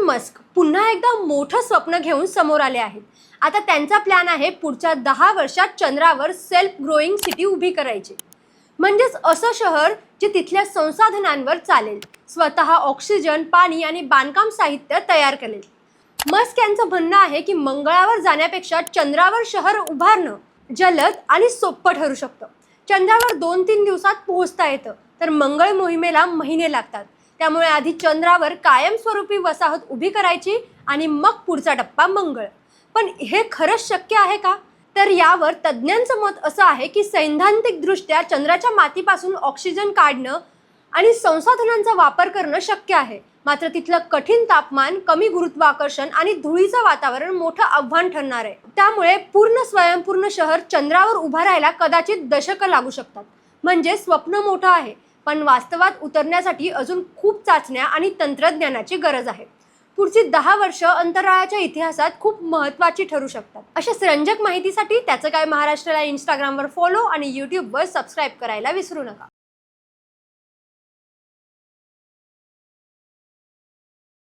Musk पुन्हा एकदा मोठं स्वप्न घेऊन समोर आले आहेत। आता त्यांचा प्लॅन आहे पुढच्या 10 वर्षात चंद्रावर सेल्फ ग्रोईंग सिटी उभी करायची। म्हणजेच असं शहर जे तिथल्या संसाधनांवर चालेल, स्वतः ऑक्सिजन, पाणी आणि बांधकाम साहित्य तयार करेल। मस्क यांचं म्हणणं आहे की मंगळावर जाण्यापेक्षा चंद्रावर शहर उभारणं जलद आणि सोपं ठरू शकतं। चंद्रावर 2-3 दिवसात पोहोचता येतं, तर मंगळ मोहिमेला महिने लागतात। त्यामुळे आधी चंद्रावर कायमस्वरूपी वसाहत उभी करायची आणि मग पुढचा टप्पा मंगळ। पण हे खरंच शक्य आहे का? तर यावर तज्ज्ञांचं मत असं आहे की सैद्धांतिकदृष्ट्या चंद्राच्या मातीपासून ऑक्सिजन काढणं आणि संसाधनांचा वापर करणं शक्य आहे। मात्र तिथलं कठीण तापमान, कमी गुरुत्वाकर्षण आणि धुळीचं वातावरण मोठं आव्हान ठरणार आहे। त्यामुळे पूर्ण स्वयंपूर्ण शहर चंद्रावर उभा राहायला कदाचित दशकं लागू शकतात। म्हणजे स्वप्न मोठं आहे, पण वास्तवात उतरण्यासाठी अजून खूप चाचण्या आणि तंत्रज्ञानाची गरज आहे। पुढची 10 वर्ष अंतराळाच्या इतिहासात खूप महत्त्वाची ठरू शकतात। अशा रंजक माहितीसाठी त्याचं काय महाराष्ट्राला इंस्टाग्रामवर फॉलो आणि यूट्यूबवर सबस्क्राईब करायला विसरू नका।